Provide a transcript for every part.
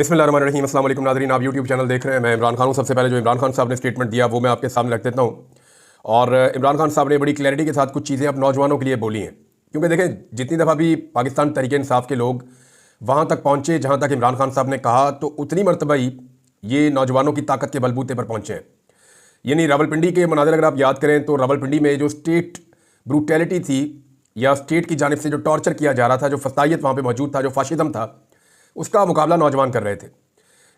बिस्मिल्लाहिर्रहमानिर्रहीम। अस्सलाम वालेकुम नाज़रीन, आप यूट्यूब चैनल देख रहे हैं। मैं इमरान खान हूँ। सबसे पहले जो इमरान खान साहब ने स्टेटमेंट दिया वो मैं आपके सामने रख देता हूँ। और इमरान खान साहब ने बड़ी क्लैरिटी के साथ कुछ चीज़ें अब नौजवानों के लिए बोली हैं, क्योंकि देखें जितनी दफ़ा भी पाकिस्तान तहरीक इंसाफ के लोग वहाँ तक पहुँचे जहाँ तक इमरान खान साहब ने कहा, तो उतनी मरतबा ही ये नौजवानों की ताकत के बलबूते पर पहुँचे हैं। यानी रावलपिंडी के मनाज़र अगर आप याद करें तो रावलपिंडी में जो स्टेट ब्रूटैलिटी थी या स्टेट की जानिब से जो टॉर्चर किया जा रहा था, जो फसाइयत वहाँ पे मौजूद था, जो फाशिज़म था, उसका मुकाबला नौजवान कर रहे थे।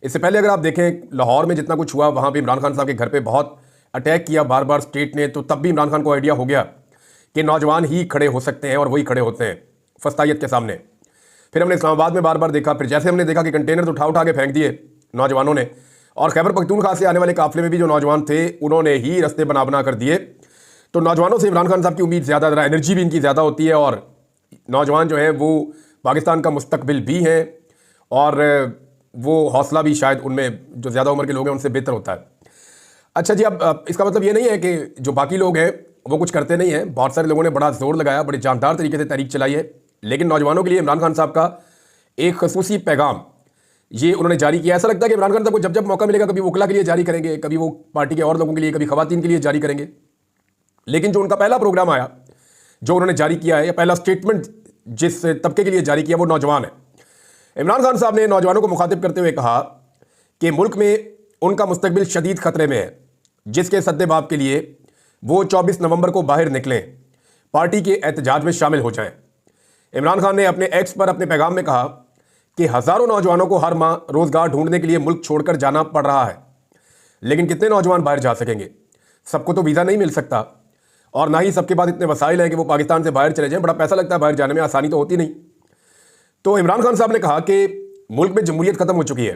इससे पहले अगर आप देखें लाहौर में जितना कुछ हुआ, वहाँ भी इमरान खान साहब के घर पे बहुत अटैक किया बार बार स्टेट ने, तो तब भी इमरान खान को आइडिया हो गया कि नौजवान ही खड़े हो सकते हैं और वही खड़े होते हैं फसाइयत के सामने। फिर हमने इस्लामाबाद में बार बार देखा, फिर जैसे हमने देखा कि कंटेनर तो उठा उठा के फेंक दिए नौजवानों ने, और खैबर पख्तूनख्वा से आने वाले काफिले में भी जो नौजवान थे उन्होंने ही रास्ते बना बना कर दिए। तो नौजवानों से इमरान खान साहब की उम्मीद ज़्यादा, ज़रा एनर्जी भी इनकी ज़्यादा होती है, और नौजवान जो है वो पाकिस्तान का मुस्तकबिल भी हैं, और वो हौसला भी शायद उनमें जो ज़्यादा उम्र के लोग हैं उनसे बेहतर होता है। अच्छा जी, अब इसका मतलब ये नहीं है कि जो बाकी लोग हैं वो कुछ करते नहीं हैं। बहुत सारे लोगों ने बड़ा जोर लगाया, बड़े जानदार तरीके से तहरीक चलाई है, लेकिन नौजवानों के लिए इमरान खान साहब का एक खसूसी पैगाम ये उन्होंने जारी किया। ऐसा लगता है कि इमरान खान साहब को जब जब मौका मिलेगा, कभी वकला के लिए जारी करेंगे, कभी वो पार्टी के और लोगों के लिए, कभी खवातीन के लिए जारी करेंगे। लेकिन जो उनका पहला प्रोग्राम आया, जो उन्होंने जारी किया है, या पहला स्टेटमेंट जिस तबके के लिए जारी किया, वो नौजवान है। इमरान खान साहब ने नौजवानों को मुखातिब करते हुए कहा कि मुल्क में उनका मुस्तकबिल शदीद खतरे में है, जिसके सद्देबाब के लिए वो 24 नवंबर को बाहर निकलें, पार्टी के एहतजाज में शामिल हो जाएं। इमरान खान ने अपने एक्स पर अपने पैगाम में कहा कि हज़ारों नौजवानों को हर माह रोज़गार ढूंढने के लिए मुल्क छोड़कर जाना पड़ रहा है, लेकिन कितने नौजवान बाहर जा सकेंगे? सबको तो वीज़ा नहीं मिल सकता, और ना ही सबके पास इतने वसाइल हैं कि वो पाकिस्तान से बाहर चले जाएं। बड़ा पैसा लगता है बाहर जाने में, आसानी तो होती नहीं। तो इमरान खान साहब ने कहा कि मुल्क में जमहूरियत ख़त्म हो चुकी है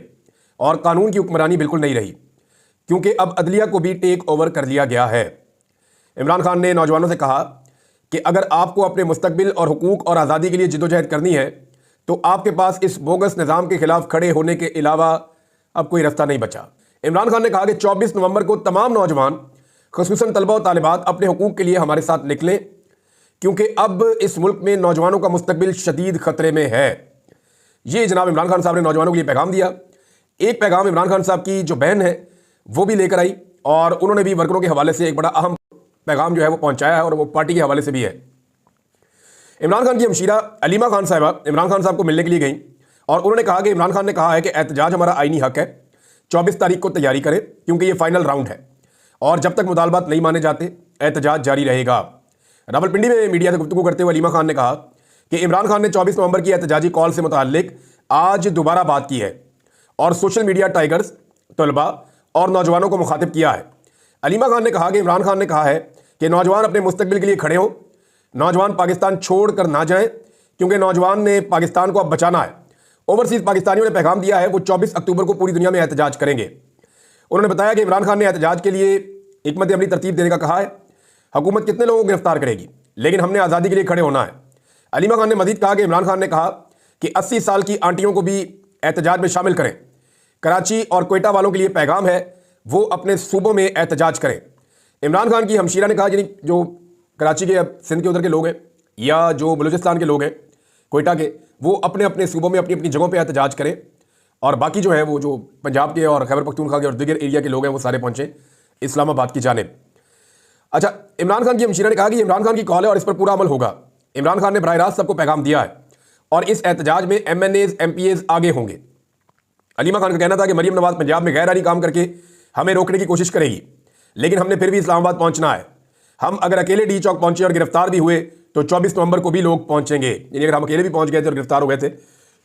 और कानून की हुक्मरानी बिल्कुल नहीं रही, क्योंकि अब अदलिया को भी टेक ओवर कर लिया गया है। इमरान खान ने नौजवानों से कहा कि अगर आपको अपने मुस्तकबिल और हुकूक और आज़ादी के लिए जिद्दोजहद करनी है, तो आपके पास इस बोगस निज़ाम के खिलाफ खड़े होने के अलावा अब कोई रास्ता नहीं बचा। इमरान खान ने कहा कि 24 नवंबर को तमाम नौजवान, खुसूसन तलबा और तालिबात, अपने हुकूक के लिए हमारे साथ निकलें, क्योंकि अब इस मुल्क में नौजवानों का मुस्तकबिल शदीद खतरे में है। ये जनाब इमरान खान साहब ने नौजवानों के लिए पैगाम दिया। एक पैगाम इमरान खान साहब की जो बहन है वो भी लेकर आई, और उन्होंने भी वर्करों के हवाले से एक बड़ा अहम पैगाम जो है वो पहुंचाया है, और वो पार्टी के हवाले से भी है। इमरान खान की हमशीरा अलीमा खान साहिबा इमरान खान साहब को मिलने के लिए गई, और उन्होंने कहा कि इमरान खान ने कहा है कि एहतजाज हमारा आईनी हक है, 24 तारीख को तैयारी करें, क्योंकि ये फाइनल राउंड है, और जब तक मुतालबात नहीं माने जाते एहतजाज जारी रहेगा। रावलपिंडी में मीडिया से गुफ्तगू करते हुए अलीमा खान ने कहा कि इमरान खान ने 24 नवंबर की एहतजाजी कॉल से मुताल्लिक आज दोबारा बात की है, और सोशल मीडिया टाइगर्स, तलबा और नौजवानों को मुखातिब किया है। अलीमा खान ने कहा कि इमरान खान ने कहा है कि नौजवान अपने मुस्तकबिल के लिए खड़े हों, नौजवान पाकिस्तान छोड़ कर ना जाएं, क्योंकि नौजवान ने पाकिस्तान को अब बचाना है। ओवरसीज़ पाकिस्तानियों ने पैगाम दिया है, वो 24 अक्टूबर को पूरी दुनिया में एहतजाज करेंगे। उन्होंने बताया कि इमरान खान ने एहतजाज के लिए हिकमत अमली तरतीब देने का कहा है। हुकूमत कितने लोगों को गिरफ्तार करेगी, लेकिन हमने आज़ादी के लिए खड़े होना है। अलीमा खान ने मजीद कहा कि इमरान खान ने कहा कि 80 साल की आंटियों को भी एहतजाज में शामिल करें। कराची और कोयटा वालों के लिए पैगाम है, वो अपने सूबों में एहतजाज करें। इमरान खान की हमशीरा ने कहा, यानी जो कराची के, सिंध के उधर के लोग हैं, या जो बलूचिस्तान के लोग हैं, कोयटा के, वो अपने अपने सूबों में अपनी अपनी जगहों पर एहतजाज करें, और बाकी जो है वो जो पंजाब के और खैबर पख्तूनख्वा के और दीगर एरिया के लोग हैं वो सारे पहुँचे इस्लामाबाद की जानिब। अच्छा, इमरान खान की हमशीरा ने कहा कि इमरान खान की कॉल है और इस पर पूरा अमल होगा। इमरान खान ने बराह रास्त सबको पैगाम दिया है, और इस एहतजाज में MNAs MPAs आगे होंगे। अलीमा खान का कहना था कि मरीम नवाज पंजाब में गैर आईनी काम करके हमें रोकने की कोशिश करेगी, लेकिन हमने फिर भी इस्लामाबाद पहुंचना है। हम अगर अकेले डी चौक पहुंचे और गिरफ्तार भी हुए तो 24 नवंबर को भी लोग पहुंचेंगे। यानी अगर हम अकेले भी पहुंच गए थे और गिरफ्तार हो गए थे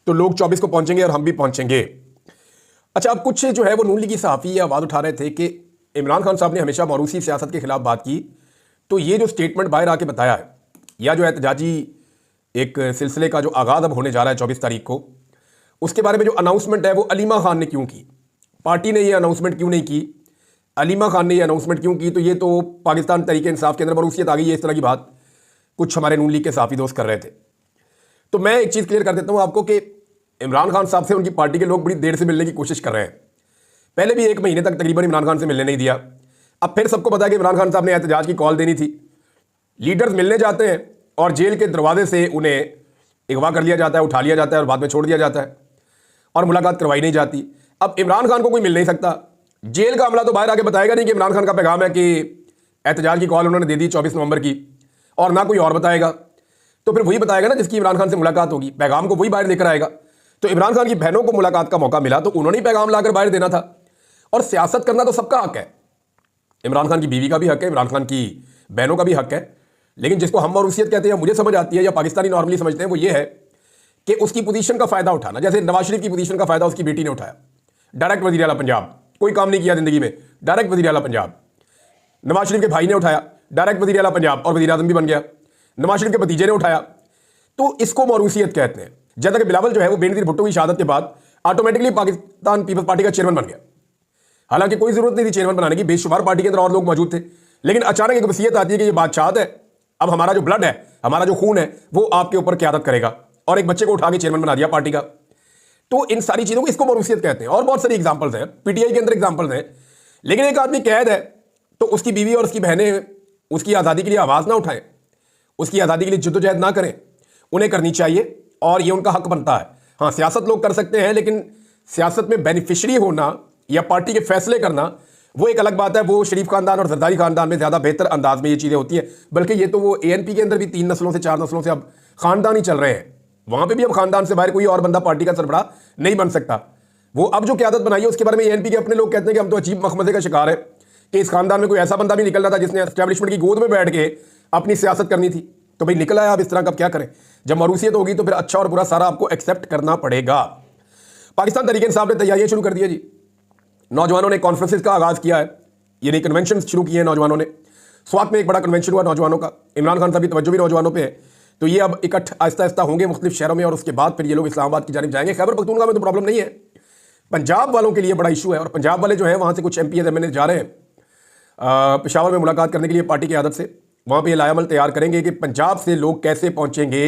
तो लोग 24 को पहुंचेंगे और हम भी पहुंचेंगे। अच्छा, अब कुछ जो है वो नून लीग की सहाफ़ी आवाज़ उठा रहे थे कि इमरान खान साहब ने हमेशा मौरूसी सियासत के खिलाफ बात की, तो ये जो स्टेटमेंट बाहर आके बताया है, या जो एहतजाजी एक सिलसिले का जो आगाज़ अब होने जा रहा है 24 तारीख को, उसके बारे में जो अनाउंसमेंट है वो अलीमा खान ने क्यों की? पार्टी ने ये अनाउंसमेंट क्यों नहीं की? अलीमा खान ने ये अनाउंसमेंट क्यों की? तो ये तो पाकिस्तान तहरीक इंसाफ के अंदर मरूसियत आ गई है, इस तरह की बात कुछ हमारे नून लीग के सहाफ़ी दोस्त कर रहे थे। तो मैं एक चीज़ क्लियर कर देता हूँ आपको कि इमरान खान साहब से उनकी पार्टी के लोग बड़ी देर से मिलने की कोशिश कर रहे हैं। पहले भी 1 महीने तक तकरीबन इमरान खान से मिलने नहीं दिया। अब फिर सबको पता है कि इमरान खान साहब ने एहतजाज की कॉल देनी थी। लीडर्स मिलने जाते हैं और जेल के दरवाजे से उन्हें अगवा कर लिया जाता है, उठा लिया जाता है और बाद में छोड़ दिया जाता है। और मुलाकात करवाई नहीं जाती। अब इमरान खान को कोई मिल नहीं सकता, जेल का अमला तो बाहर आके बताएगा नहीं कि इमरान खान का पैगाम है कि एहतजाज की कॉल उन्होंने दे दी 24 नवंबर की, और ना कोई और बताएगा। तो फिर वही बताएगा ना जिसकी इमरान खान से मुलाकात होगी, पैगाम को वही बाहर लेकर आएगा। तो इमरान खान की बहनों को मुलाकात का मौका मिला तो उन्होंने ही पैगाम लाकर बाहर देना था। और सियासत करना तो सबका हक है, इमरान खान की बीवी का भी हक है, इमरान खान की बहनों का भी हक है। लेकिन जिसको हम मरूसियत कहते हैं, मुझे समझ आती है या पाकिस्तानी नॉर्मली समझते हैं, वो ये है कि उसकी पोजीशन का फायदा उठाना। जैसे नवाज शरीफ की पोजीशन का फायदा उसकी बेटी ने उठाया, डायरेक्ट वजीर आला पंजाब, कोई काम नहीं किया जिंदगी में, डायरेक्ट वजीर आला पंजाब। नवाज शरीफ के भाई ने उठाया, डायरेक्ट वजीर आला पंजाब और वजीर आजम भी बन गया। नवाज शरीफ के भतीजे ने उठाया, तो इसको मरूसियत कहते हैं। जैसा कि बिलावल जो है वो बेनजीर भुट्टो की शहादत के बाद ऑटोमेटिकली पाकिस्तान पीपल्स पार्टी का चेयरमैन बन गया। हालांकि कोई जरूरत नहीं थी चेयरमैन बनाने की, बेशुमार पार्टी के अंदर और लोग मौजूद थे। लेकिन अचानक एक वसीयत आती है कि ये बादशाहत है, अब हमारा जो ब्लड है, हमारा जो खून है, वो आपके ऊपर क़यादत करेगा, और एक बच्चे को उठा के चेयरमैन बना दिया पार्टी का। तो इन सारी चीज़ों को इसको मरूसियत कहते हैं। और बहुत सारी एग्जाम्पल्स हैं, पीटीआई के अंदर एग्जाम्पल्स हैं। लेकिन एक आदमी कैद है तो उसकी बीवी और उसकी बहनें उसकी आज़ादी के लिए आवाज़ ना उठाएं, उसकी आज़ादी के लिए जद्दोजहद ना करें, उन्हें करनी चाहिए और ये उनका हक बनता है। हाँ, सियासत लोग कर सकते हैं, लेकिन सियासत में बेनिफिशरी होना या पार्टी के फैसले करना वो एक अलग बात है। वो शरीफ खानदान और जरदारी खानदान में ज़्यादा बेहतर अंदाज में ये चीज़ें होती हैं। बल्कि ये तो वो एएनपी के अंदर भी 3 नस्लों से 4 नस्लों से अब खानदान ही चल रहे हैं, वहाँ पे भी अब खानदान से बाहर कोई और बंदा पार्टी का सरबराह नहीं बन सकता। वो अब जो क़यादत बनाई है उसके बारे में एएनपी के अपने लोग कहते हैं कि हम तो अजीब मखमजे का शिकार है कि इस खानदान में कोई ऐसा बंदा भी निकल रहा था जिसने एस्टैब्लिशमेंट की गोद में बैठ के अपनी सियासत करनी थी। तो भाई निकल आया, अब इस तरह का क्या करें। जब मरूसियत होगी तो फिर अच्छा और बुरा सारा आपको एक्सेप्ट करना पड़ेगा। पाकिस्तान तहरीक इंसाफ ने तैयारियां शुरू कर दी है जी। नौजवानों ने कॉन्फ्रेंसेस का आगाज़ किया है, यानी कन्वेंशन शुरू किए हैं नौजवानों ने। स्वात में एक बड़ा कन्वेंशन हुआ नौजवानों का, इमरान खान साहब की तवज्जो भी नौजवानों पे है। तो ये अब इकट्ठ आहिस्ता आहिस्ता होंगे मुख्तलिफ शहरों में और उसके बाद फिर ये लोग इस्लामाबाद की जानिब जाएंगे। खैबर पख्तूनख्वा में तो प्रॉब्लम नहीं है, पंजाब वालों के लिए बड़ा इशू है। और पंजाब वाले जो है वहाँ से कुछ एमपी एमएनए जा रहे हैं पेशावर में मुलाकात करने के लिए पार्टी की आदत से। वहाँ पर ये लायामल तैयार करेंगे कि पंजाब से लोग कैसे पहुँचेंगे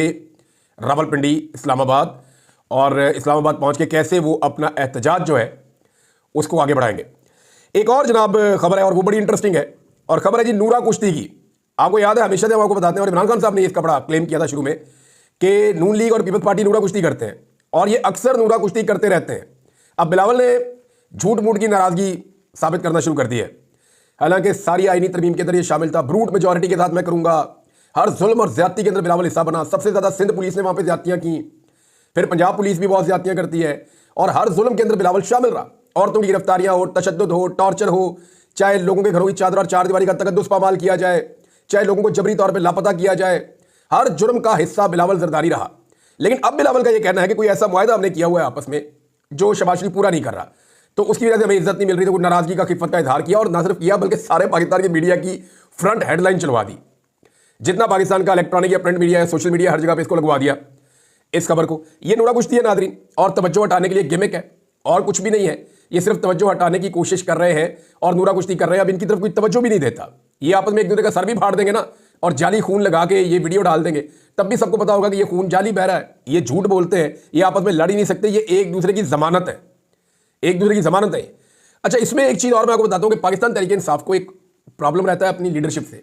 रावलपिंडी, इस्लामाबाद, और इस्लामाबाद पहुँच के कैसे वो अपना एहतजाज जो है उसको आगे बढ़ाएंगे। एक और जनाब खबर है और वो बड़ी इंटरेस्टिंग है, और खबर है जी नूरा कुश्ती की। आपको याद है, हमेशा से हम आपको बताते हैं, और इमरान खान साहब ने इसका बड़ा क्लेम किया था शुरू में कि नून लीग और पीपल्स पार्टी नूरा कुश्ती करते हैं, और ये अक्सर नूरा कुश्ती करते रहते हैं। अब बिलावल ने झूठ मूठ की नाराज़गी साबित करना शुरू कर दी है। हालांकि सारी आईनी तरमीम के अंदर ये शामिल था, ब्रूट मेजॉरिटी के साथ मैं करूँगा, हर जुल्म और ज्यादती के अंदर बिलावल हिस्सा बना। सबसे ज़्यादा सिंध पुलिस ने वहाँ पर ज्यादतियाँ की, फिर पंजाब पुलिस भी बहुत ज्यादतियाँ करती है, और हर जुल्म के अंदर बिलावल शामिल रहा। औरतों की गिरफ्तारियाँ हो, तशद्दुद हो, टॉर्चर हो, चाहे लोगों के घरों की चादर और चारदीवारी का तकद्दुस पामाल किया जाए, चाहे लोगों को जबरी तौर पे लापता किया जाए, हर जुर्म का हिस्सा बिलावल जरदारी रहा। लेकिन अब बिलावल का यह कहना है कि कोई ऐसा मुआहदा हमने किया हुआ है आपस में जो शहबाज शरीफ पूरा नहीं कर रहा, तो उसकी वजह से हमें इज्जत नहीं मिल रही। तो कुछ नाराजगी का खिफत का इजहार किया, और ना सिर्फ किया बल्कि सारे पाकिस्तान की मीडिया की फ्रंट हेडलाइन चलवा दी। जितना पाकिस्तान का इलेक्ट्रॉनिक या प्रिंट मीडिया है, सोशल मीडिया, हर जगह पर इसको लगवा दिया इस खबर को। ये नूरा कुश्ती है नादरीन, और तवज्जो हटाने के लिए गिमिक है और कुछ भी नहीं है। ये सिर्फ तवज्जो हटाने की कोशिश कर रहे हैं और नूरा कुश्ती कर रहे हैं। अब इनकी तरफ कोई तवज्जो भी नहीं देता। ये आपस में एक दूसरे का सर भी फाड़ देंगे ना, और जाली खून लगा के ये वीडियो डाल देंगे, तब भी सबको पता होगा कि ये खून जाली बह रहा है, ये झूठ बोलते हैं, ये आपस में लड़ ही नहीं सकते, ये एक दूसरे की जमानत है, एक दूसरे की जमानत है। अच्छा, इसमें एक चीज़ और मैं आपको बताता हूँ कि पाकिस्तान तहरीक इंसाफ को एक प्रॉब्लम रहता है अपनी लीडरशिप से।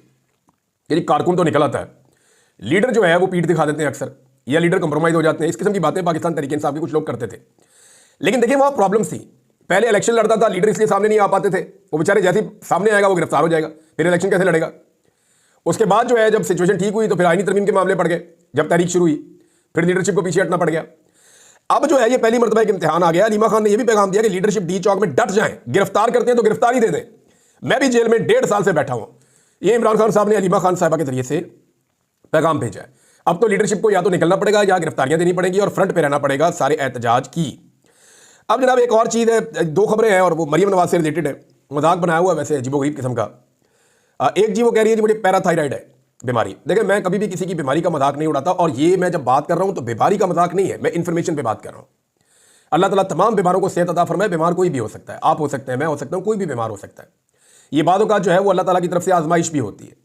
यानी कारकुन तो निकल आता है, लीडर जो है वो पीठ दिखा देते हैं अक्सर, या लीडर कंप्रोमाइज हो जाते हैं। इस किस्म की बातें पाकिस्तान तहरीक इंसाफ के कुछ लोग करते थे। लेकिन देखिए वहाँ प्रॉब्लम्स थी। पहले इलेक्शन लड़ता था लीडर, इसलिए सामने नहीं आ पाते थे। वो बेचारे जैसे ही सामने आएगा वो गिरफ्तार हो जाएगा, फिर इलेक्शन कैसे लड़ेगा। उसके बाद जो है जब सिचुएशन ठीक हुई तो फिर आईनी तरमीम के मामले पड़ गए, जब तहरीक शुरू हुई फिर लीडरशिप को पीछे हटना पड़ गया। अब जो है ये पहली मरतबा एक इम्तिहान आ गया। अलीमा खान ने यह भी पैगाम दिया कि लीडरशिप डी चौक में डट जाएं, गिरफ्तार करते हैं तो गिरफ्तारी दे दें। मैं भी जेल में 1.5 साल से बैठा हूं। ये इमरान खान साहब ने अलीमा खान साहिबा के जरिए से पैगाम भेजा है। अब तो लीडरशिप को या तो निकलना पड़ेगा या गिरफ्तारियां देनी पड़ेगी और फ्रंट पे रहना पड़ेगा सारे एहतजाज की। अब जनाब एक और चीज़ है, 2 खबरें हैं और वो मरियम नवाज से रिलेटेड है। मजाक बनाया हुआ है वैसे अजीबोगरीब किस्म का। एक जी वो कह रही है जी मुझे पैराथायराइड है बीमारी। देखिए मैं कभी भी किसी की बीमारी का मजाक नहीं उड़ाता, और ये मैं जब बात कर रहा हूं तो बीमारी का मजाक नहीं है, मैं इन्फॉर्मेशन पे बात कर रहा हूं। अल्लाह ताला तमाम बीमारों को सेहत अता फरमाए। बीमार कोई भी हो सकता है, आप हो सकते हैं, मैं हो सकता हूं, कोई भी बीमार हो सकता है। ये बादों का जो है वो अल्लाह ताला की तरफ से आजमाइश भी होती है,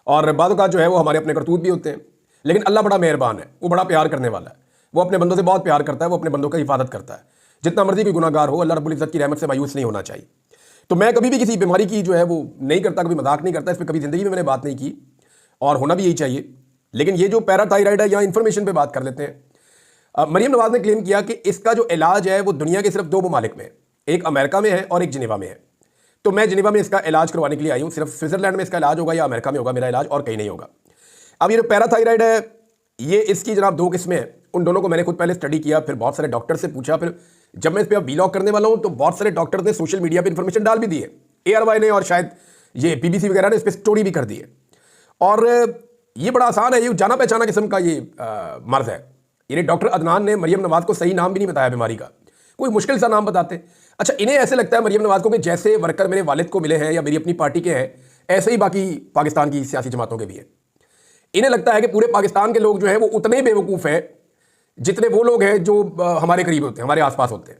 और बादों का जो है वो हमारे अपने करतूत भी होते हैं। लेकिन अल्लाह बड़ा मेहरबान है, वो बड़ा प्यार करने वाला है, वो अपने बंदों से बहुत प्यार करता है, वो अपने बंदों की हिफाजत करता है। जितना मर्जी कोई गुनाहगार हो, अल्लाह रब्बुल इज्जत की रहमत से मायूस नहीं होना चाहिए। तो मैं कभी भी किसी बीमारी की जो है वो नहीं करता, कभी मजाक नहीं करता, इस पर कभी ज़िंदगी में मैंने बात नहीं की, और होना भी यही चाहिए। लेकिन ये जो पैराथायराइड है, यहाँ इन्फॉर्मेशन पे बात कर लेते हैं। मरियम नवाज ने क्लेम किया कि इसका जो इलाज है वो दुनिया के सिर्फ 2 ममालिक में है, एक अमेरिका में है और एक जिनेवा में है। तो मैं जिनेवा में इसका इलाज करवाने के लिए आई हूँ। सिर्फ स्विट्जरलैंड में इसका इलाज होगा या अमेरिका में होगा मेरा इलाज, और कहीं नहीं होगा। अब ये जो पैराथायराइड है, ये इसकी जनाब 2 किस्में हैं। उन दोनों को मैंने खुद पहले स्टडी किया, फिर बहुत सारे डॉक्टर से पूछा, फिर जब मैं इस पर वीलॉग करने वाला हूँ तो बहुत सारे डॉक्टर ने सोशल मीडिया पर इंफॉर्मेशन डाल भी दी है। ARY ने और शायद ये BBC वगैरह ने इस पर स्टोरी भी कर दी है। और ये बड़ा आसान है, ये जाना पहचाना किस्म का ये मर्ज है। यानी डॉक्टर अदनान ने मरियम नवाज को सही नाम भी नहीं बताया बीमारी का, कोई मुश्किल सा नाम बताते। अच्छा, इन्हें ऐसे लगता है मरियम नवाज को कि जैसे वर्कर मेरे वालिद को मिले हैं या मेरी अपनी पार्टी के हैं, ऐसे ही बाकी पाकिस्तान की सियासी जमातों के भी हैं। इन्हें लगता है कि पूरे पाकिस्तान के लोग जो हैं वो उतने ही बेवकूफ़ हैं जितने वो लोग हैं जो हमारे करीब होते हैं, हमारे आसपास होते हैं।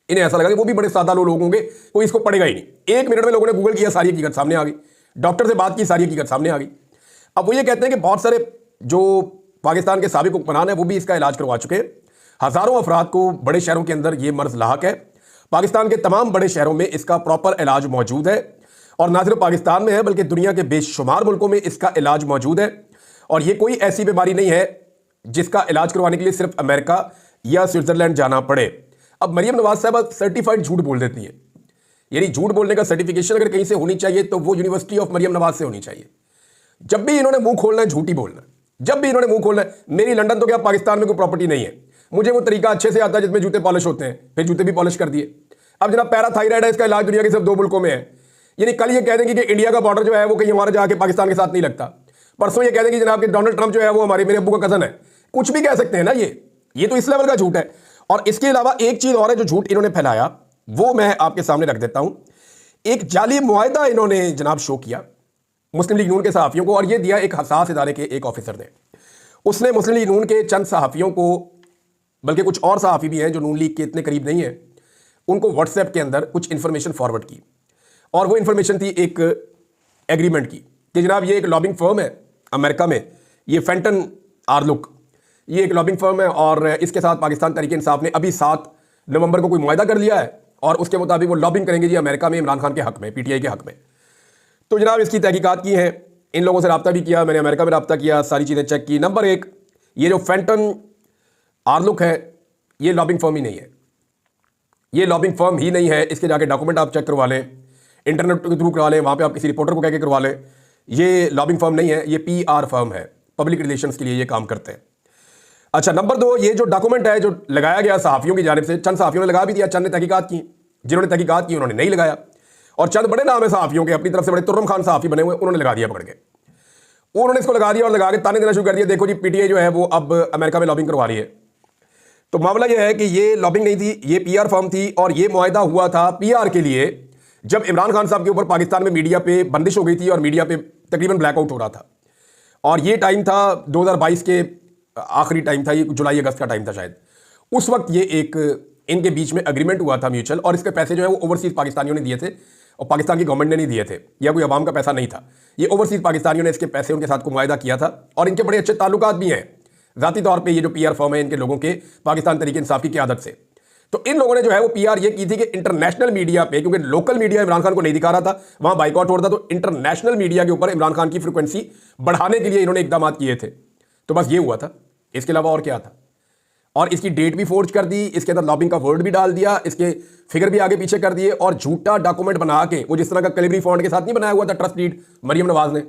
इन्हें ऐसा लगा कि वो भी बड़े सादा लोग होंगे, कोई इसको पढ़ेगा ही नहीं। 1 मिनट में लोगों ने गूगल किया, सारी हकीकत सामने आ गई, डॉक्टर से बात की, सारी हकीकत सामने आ गई। अब वो ये कहते हैं कि बहुत सारे जो पाकिस्तान के साबिक हुक्मरान हैं वो भी इसका इलाज करवा चुके हैं। हज़ारों अफराद को बड़े शहरों के अंदर ये मर्ज लाहक है। पाकिस्तान के तमाम बड़े शहरों में इसका प्रॉपर इलाज मौजूद है, और ना सिर्फ पाकिस्तान में है बल्कि दुनिया के बेशुमार मुल्कों में इसका इलाज मौजूद है। और ये कोई ऐसी बीमारी नहीं है जिसका इलाज करवाने के लिए सिर्फ अमेरिका या स्विट्जरलैंड जाना पड़े। अब मरियम नवाज साहब सर्टिफाइड झूठ बोल देती है, यानी झूठ बोलने का सर्टिफिकेशन अगर कहीं से होनी चाहिए तो वो यूनिवर्सिटी ऑफ मरियम नवाज से होनी चाहिए। जब भी इन्होंने मुंह खोलना है झूठ ही बोलना, जब भी इन्होंने मुंह खोलना है। मेरी लंदन तो क्या पाकिस्तान में कोई प्रॉपर्टी नहीं है, मुझे वो तरीका अच्छे से आता है जिसमें जूते पॉलिश होते हैं, फिर जूते भी पॉलिश कर दिए। अब जनाब पैराथायराइड है, इसका इलाज दुनिया के सिर्फ 2 मुल्कों में है। यानी कल ये कह देंगे कि इंडिया का बॉर्डर जो है वो कहीं हमारे जाके पाकिस्तान के साथ नहीं लगता, परसों ये कह देंगे जनाब कि डोनाल्ड ट्रंप जो है वो हमारे मेरे अब्बू का कजन है। कुछ भी कह सकते हैं ना, ये तो इस लेवल का झूठ है। और इसके अलावा एक चीज और है जो झूठ इन्होंने फैलाया, वो मैं आपके सामने रख देता हूं। एक जाली मुआहदा इन्होंने जनाब शो किया मुस्लिम लीग नून के सहाफियों को, और ये दिया एक हसास इदारे के एक ऑफिसर ने। उसने मुस्लिम लीग नून के चंद सहाफियों को, बल्कि कुछ और सहाफी भी हैं जो नून लीग के इतने करीब नहीं है, उनको व्हाट्सएप के अंदर कुछ इंफॉर्मेशन फॉरवर्ड की। और वो इंफॉर्मेशन थी एक एग्रीमेंट की कि जनाब ये एक लॉबिंग फर्म है अमेरिका में, ये फेंटन आर्लुक, ये एक लॉबिंग फर्म है, और इसके साथ पाकिस्तान तहरीक इंसाफ ने अभी 7 नवंबर को कोई मुआहदा कर लिया है, और उसके मुताबिक वो लॉबिंग करेंगे जी अमेरिका में इमरान खान के हक में, PTI के हक में। तो जनाब इसकी तहकीकात की है, इन लोगों से रब्ता भी किया, मैंने अमेरिका में रब्ता किया, सारी चीज़ें चेक की। नंबर 1, ये जो फेंटन आर्लुक है ये लॉबिंग फर्म ही नहीं है, ये लॉबिंग फर्म ही नहीं है। इसके जाके डॉक्यूमेंट आप चेक करवा लें, इंटरनेट के थ्रू करवा लें, वहाँ पे आप किसी रिपोर्टर को कह के करवा लें। ये लॉबिंग फर्म नहीं है, ये PR फर्म है, पब्लिक रिलेशंस के लिए ये काम करते हैं। अच्छा, नंबर 2, ये जो डॉक्यूमेंट है जो लगाया गया सहाफियों की जानिब से, चंद सहाफियों ने लगा भी दिया, चंद ने तहकीकात की, जिन्होंने तहकीकात की उन्होंने नहीं लगाया, और चंद बड़े नाम है सहाफियों के अपनी तरफ से, बड़े तुर्रम खान सहाफी बने हुए, उन्होंने लगा दिया पकड़ के। उन्होंने इसको लगा दिया और लगा के ताने देना शुरू कर दिया, देखो जी PTI जो है वो अब अमेरिका में लॉबिंग करवा रही है। तो मामला यह है कि ये लॉबिंग नहीं थी, ये PR फर्म थी, और ये मुआहदा हुआ था PR के लिए जब इमरान खान साहब के ऊपर पाकिस्तान में मीडिया पे बंदिश हो गई थी और मीडिया पे तकरीबन ब्लैकआउट हो रहा था। और ये टाइम था 2022 के आखिरी टाइम था, ये जुलाई अगस्त का टाइम था शायद। उस वक्त ये एक इनके बीच में एग्रीमेंट हुआ था म्यूचुअल, और इसके पैसे जो है वो ओवरसीज पाकिस्तानियों ने दिए थे और पाकिस्तान की गवर्नमेंट ने नहीं दिए थे, या कोई अवाम का पैसा नहीं था। ये ओवरसीज पाकिस्तानियों ने इसके पैसे उनके साथ को मुआहदा किया था, और इनके बड़े अच्छे ताल्लुकात भी हैं ज़ाती तौर पे ये जो PR फर्म है इनके लोगों के पाकिस्तान तहरीक इंसाफ की क़यादत से। तो इन लोगों ने जो है वो PR ये की थी कि इंटरनेशनल मीडिया पे, क्योंकि लोकल मीडिया इमरान खान को नहीं दिखा रहा था, वहां बाइकआउट हो रहा था, तो इंटरनेशनल मीडिया के ऊपर इमरान खान की फ्रिक्वेंसी बढ़ाने के लिए इन्होंने इकदाम किए थे। तो बस ये हुआ था, इसके अलावा और क्या था। और इसकी डेट भी फोर्ज कर दी, इसके अंदर लॉबिंग का वर्ड भी डाल दिया, इसके फिगर भी आगे पीछे कर दिए, और झूठा डॉक्यूमेंट बना के, वो जिस तरह का कैलिब्री फॉन्ट के साथ नहीं बनाया हुआ था ट्रस्ट डीड मरियम नवाज ने,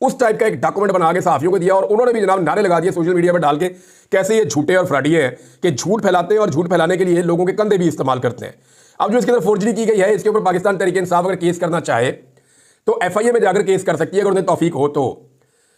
उस टाइप का एक डॉक्यूमेंट बना के सहाफियों को दिया। और उन्होंने भी जनाब नारे लगा दिए सोशल मीडिया पर डाल के, कैसे ये झूठे और फ्रॉडी हैं कि झूठ फैलाते हैं और झूठ फैलाने के लिए लोगों के कंधे भी इस्तेमाल करते हैं। अब जो इसके अंदर फोर्जरी की गई है, इसके ऊपर पाकिस्तान तहरीक इंसाफ अगर केस करना चाहे तो FIA में जाकर केस कर सकती है, अगर उन्हें तौफीक हो तो।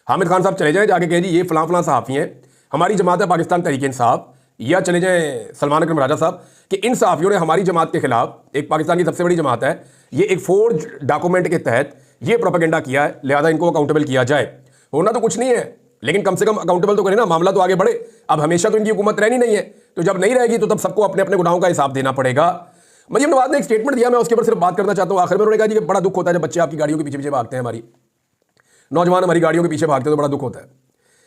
हामिद खान साहब चले जाएं जाके कहे जी ये फलां फलां सहाफ़ी हैं, हमारी जमात है पाकिस्तान तहरीक इंसाफ, या चले जाएं सलमान अकरम राजा साहब कि इन सहाफ़ियों ने हमारी जमात के खिलाफ, एक पाकिस्तान की सबसे बड़ी जमात है, ये एक फोर्ज डॉक्यूमेंट के तहत ये प्रोपेगेंडा किया है, लिहाजा इनको अकाउंटेबल किया जाए। होना तो कुछ नहीं है, लेकिन कम से कम अकाउंटेबल तो करें ना, मामला तो आगे बढ़े। अब हमेशा तो इनकी हुकूमत रहनी नहीं है, तो जब नहीं रहेगी तो तब सबको अपने अपने गुनाहों का हिसाब देना पड़ेगा। मरियम नवाज ने एक स्टेटमेंट दिया, मैं उसके ऊपर सिर्फ बात करना चाहता हूँ। आखिर में उन्होंने कहा जी कि बड़ा दुख होता है जब बच्चे आपकी गाड़ियों के पीछे पीछे भागते हैं, हमारी नौजवान हमारी गाड़ियों के पीछे भागते हैं तो बड़ा दुख होता है।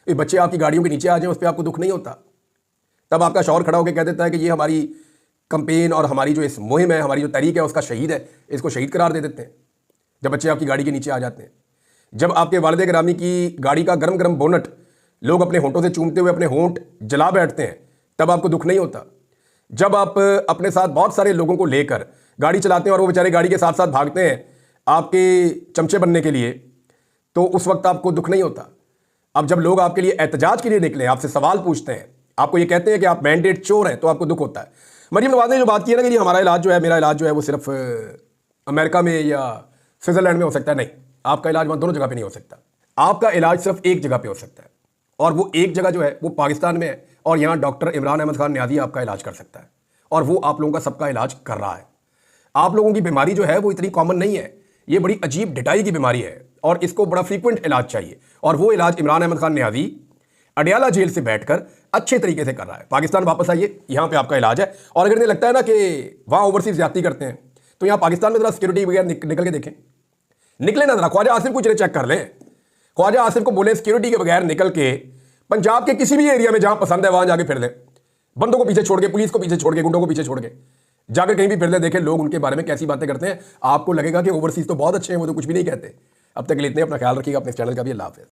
ये बच्चे आपकी गाड़ियों के नीचे आ जाए उस पर आपको दुख नहीं होता? तब आपका शौहर खड़ा होकर कह देता है कि ये हमारी कंपेन और हमारी जो इस मुहिम है, हमारी जो तहरीक है उसका शहीद है, इसको शहीद करार दे देते हैं जब बच्चे आपकी गाड़ी के नीचे आ जाते हैं। जब आपके वालिद गिरामी की गाड़ी का गरम गरम बोनट लोग अपने होंठों से चूमते हुए अपने होंठ जला बैठते हैं, तब आपको दुख नहीं होता? जब आप अपने साथ बहुत सारे लोगों को लेकर गाड़ी चलाते हैं और वो बेचारे गाड़ी के साथ साथ भागते हैं आपके चमचे बनने के लिए, तो उस वक्त आपको दुख नहीं होता? अब जब लोग आपके लिए एहतजाज के लिए निकले, आपसे सवाल पूछते हैं, आपको ये कहते हैं कि आप मैंडेट चोर हैं, तो आपको दुख होता है। मरियम नवाज ने जो बात की है ना कि जी हमारा इलाज जो है, मेरा इलाज जो है वो सिर्फ अमेरिका में या स्विट्जरलैंड में हो सकता है, नहीं, आपका इलाज वहाँ दोनों जगह पे नहीं हो सकता। आपका इलाज सिर्फ एक जगह पे हो सकता है, और वो एक जगह जो है वो पाकिस्तान में है, और यहाँ डॉक्टर इमरान अहमद खान न्याजी आपका इलाज कर सकता है, और वो आप लोगों का सबका इलाज कर रहा है। आप लोगों की बीमारी जो है वो इतनी कॉमन नहीं है, ये बड़ी अजीब डिटाई की बीमारी है, और इसको बड़ा फ्रीक्वेंट इलाज चाहिए, और वो इलाज इमरान अहमद खान न्याजी अडियाला जेल से बैठकर अच्छे तरीके से कर रहा है। पाकिस्तान वापस आइए, यहाँ पे आपका इलाज है। और अगर इन्हें लगता है ना कि वहाँ ओवरसीज ज्यादती करते हैं, तो यहाँ पाकिस्तान में जरा सिक्योरिटी वगैरह निकल के देखें, निकले ना जरा, ख्वाजा आसिफ को चले चेक कर लें। ख्वाजा आसिफ को बोले सिक्योरिटी के बगैर निकल के पंजाब के किसी भी एरिया में जहां पसंद है वहां जाके फिर लें, बंदों को पीछे छोड़ के, पुलिस को पीछे छोड़ के, गुंडों को पीछे छोड़ के जाकर कहीं भी फिर लें, देखें लोग उनके बारे में कैसी बातें करते हैं। आपको लगेगा कि ओवरसीज तो बहुत अच्छे हैं, वो तो कुछ भी नहीं कहते। अब तक के लिए इतने, अपना ख्याल रखिएगा, अपने चैनल का भी। अल्लाह हाफिज़।